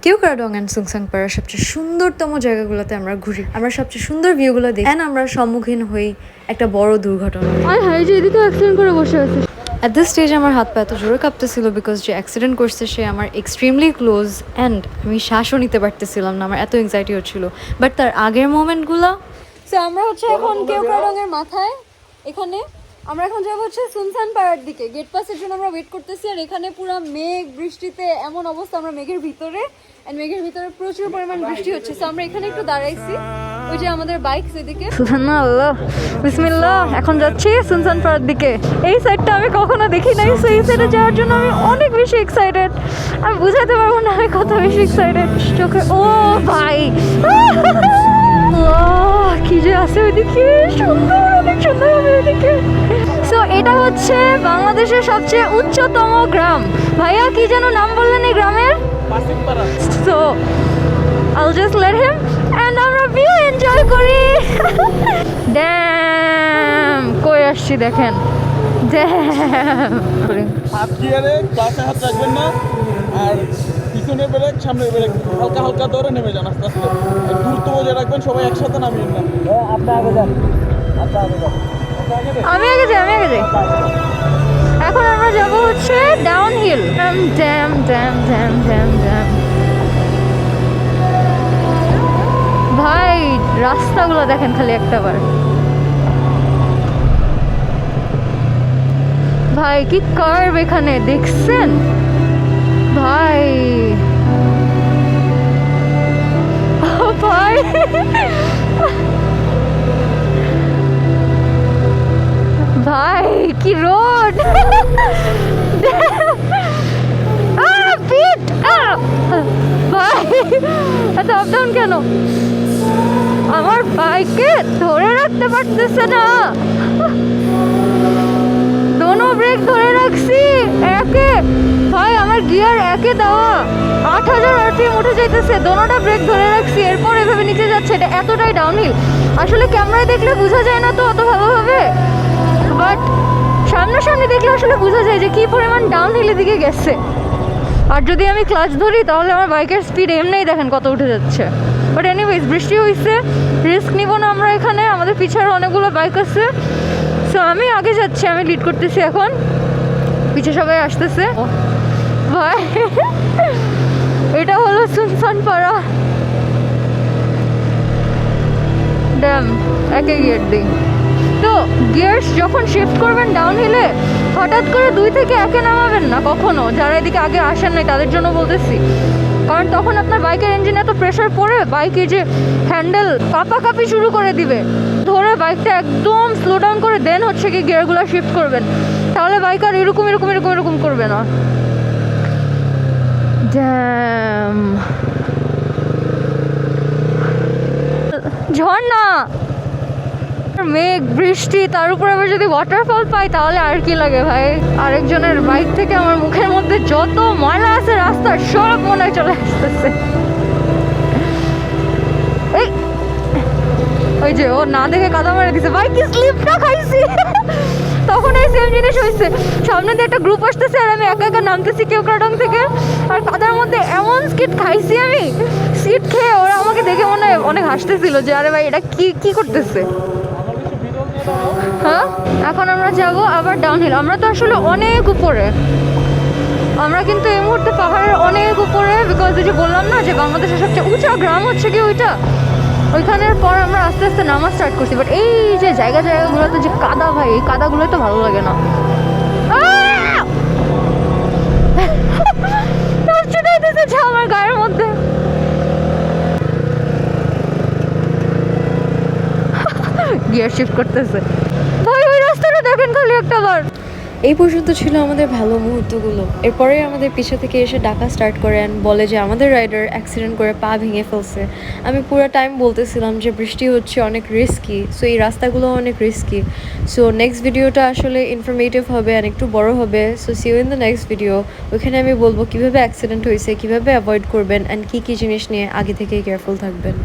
Keokradong and সুংসাংপাড়ার সবচেয়ে সুন্দরতম জায়গাগুলোতে আমরা ঘুরি, আমরা সবচেয়ে সুন্দর ভিউগুলো দেখি, অ্যান্ড আমরা সম্মুখীন হই একটা বড় দুর্ঘটনা। এদিকে অ্যাক্সিডেন্ট করে বসে আছে। অ্যাট দিস স্টেজে আমার হাত পা এত জোরে কাঁপতেছিল বিকজ যে অ্যাক্সিডেন্ট করছে সে আমার এক্সট্রিমলি ক্লোজ, অ্যান্ড আমি শ্বাসও নিতে পারতেছিলাম না, আমার এত এংজাইটি হচ্ছিল। বাট তার আগের মোমেন্টগুলো। সো আমরা হচ্ছে এখন কেওক্রাডং এর মাথায়, এখানে আমরা এখন যাবো হচ্ছে সুনসান পাড়ার দিকে। গেট পাসের জন্য আমরা ওয়েট করতেছি, আর এখানে পুরো মেঘ, বৃষ্টিতে এমন অবস্থা, আমরা মেঘের ভিতরে, এন্ড মেঘের ভিতরে প্রচুর পরিমাণ বৃষ্টি হচ্ছে। সো আমরা এখানে একটু দাঁড়াইছি, ওই যে আমাদের বাইক সেদিকে। সুবহানাল্লাহ, বিসমিল্লাহ। এখন যাচ্ছি সুনসান পাড়ার দিকে। এই সাইডটা আমি কখনো দেখি নাই, সো এই সাইডে যাওয়ার জন্য আমি অনেক বেশি এক্সাইটেড। আমি বুঝাতে পারবো না আমি কত বেশি এক্সাইটেড। চোখে ও ভাই, কি যে আছে ওইদিকে, সুন্দর, অনেক সুন্দর হবে ওইদিকে। সো এটা হচ্ছে বাংলাদেশের সবচেয়ে উচ্চতম গ্রাম। ভাইয়া কি যেন নাম বললেন এই গ্রামের? So I'll just let him and আমরা ভিউ এনজয় করি। ড্যাম, কই আসছি দেখেন। ড্যাম, হাত গিয়ারে ক্লাসে হাত রাখবেন না, আর পিছনের ব্রেক সামনের ব্রেক হালকা হালকা ধরে নেমে যান আস্তে আস্তে। গুরুত্ব বজায় রাখবেন, সবাই একসাথে নামিয়ে না। আপনি আগে যান, আমি আগে যাই। এখন আমরা যাবো হচ্ছে ডাউন হিল। ড্যাম ড্যাম ড্যাম ড্যাম ড্যাম ড্যাম। ভাই রাস্তাগুলো দেখেন খালি একটাবার। ভাই কি কার্ভ এখানে দেখছেন ভাই? ভাই ভাই কি রোড! ভাই এত আপ ডাউন কেন? আমার বাইকে ধরে রাখতে পারতেছে না, দোনো ব্রেক ধরে রাখছি একে। ভাই আমার গিয়ার একে দেওয়া, 8000 RPM উঠে যাইতেছে, দোনোটা ব্রেক ধরে রাখছি, এরপর এভাবে নিচে যাচ্ছে। এটা এতটাই ডাউনহিল, আসলে ক্যামেরায় দেখলে বোঝা যায় না তো অত ভালোভাবে, বাট সামনাসামনি দেখলে আসলে বোঝা যায় যে কি পরিমাণ ডাউনহিলের দিকে গেছে। আর যদি আমি ক্লাচ ধরি তাহলে আমার বাইকের স্পিড এমনিই দেখেন কত উঠে যাচ্ছে। বাট এনিওয়েজ, বৃষ্টি হয়েছে, রিস্ক নিব না আমরা এখানে, আমাদের পিছনে অনেকগুলো বাইক আছে। সো আমি আগে যাচ্ছি, আমি লিড করতেছি এখন, পিছে সবাই আসতেছে। ভাই এটা হলো সুনসান পাড়া ড্যাম। একে গিয়ার দিই তো, গিয়ার্স যখন শিফট করবেন ডাউন হিলে হঠাৎ করে 2 থেকে 1-এ নামাবেন না কখনো, যারা এদিকে আগে আসেন নাই তাদের জন্য বলতেছি। কারণ তখন আপনার বাইকের ইঞ্জিনে এত প্রেশার পড়ে, বাইকে যে হ্যান্ডেল কাঁপাকাঁপি শুরু করে দিবে। ধরে বাইকটা একদম স্লো ডাউন করে দেন হচ্ছে কি গিয়ারগুলো শিফট করবেন, তাহলে বাইক আর এরকম এরকম এরকম এরকম করবে না। ড্যাম, ঝর্ণা, মেঘ, বৃষ্টি, তার উপর আবার যদি ওয়াটারফল পাই তাহলে আর কি লাগে ভাই। আরেকজনের বাইক থেকে আমার মুখের মধ্যে যত ময়লা আছে রাস্তার সব মনে হয় চলে আসতেছে। এই ওই যে ও না দেখে কাদা মারে দিছে, ভাই কি স্লিপটা খাইছি। তখন এই সেম জিনিস হয়েছে, সামনে দিয়ে একটা গ্রুপ আসতেছে আর আমি একা একা নামতেছি কেওক্রাডং থেকে, আর কাদার মধ্যে এমন স্কিট খাইছি আমি। সিট খেয়ে ওরা আমাকে দেখে মনে হয় অনেক হাসতেছিল যে আরে ভাই এটা কি করতেছে। হ্যাঁ, এখন আমরা যাব আবার ডাউনহিল। আমরা তো আসলে অনেক উপরে, আমরা কিন্তু এই মুহূর্তে পাহাড়ের অনেক উপরে, বিকজ ওই যে বললাম না যে বাংলাদেশের সবচেয়ে উঁচা গ্রাম হচ্ছে কি ওইটা, ওইখানের পর আমরা আস্তে আস্তে নামা স্টার্ট করছি। বাট এই যে জায়গাগুলোতে যে কাদা, ভাই এই কাদাগুলো তো ভালো লাগে না। আমার গায়ের মধ্যে গিয়ার শিফট করতেছে। ভাই ওই রাস্তাটা দেখেন খালি একটা বার। এই পর্যন্ত ছিল আমাদের ভালো মুহূর্তগুলো। এরপরে আমাদের পিছু থেকে এসে ডাকা স্টার্ট করেন, বলে যে আমাদের রাইডার অ্যাক্সিডেন্ট করে পা ভেঙে ফেলছে। আমি পুরো টাইম বলতেছিলাম যে বৃষ্টি হচ্ছে, অনেক রিস্কি, সো এই রাস্তাগুলো অনেক রিস্কি। সো নেক্সট ভিডিওটা আসলে ইনফরমেটিভ হবে আর একটু বড় হবে। So see you in the next video. ওইখানে আমি বলবো কীভাবে অ্যাক্সিডেন্ট হয়েছে, কীভাবে অ্যাভয়েড করবেন, অ্যান্ড কী কী জিনিস নিয়ে আগে থেকেই কেয়ারফুল থাকবেন।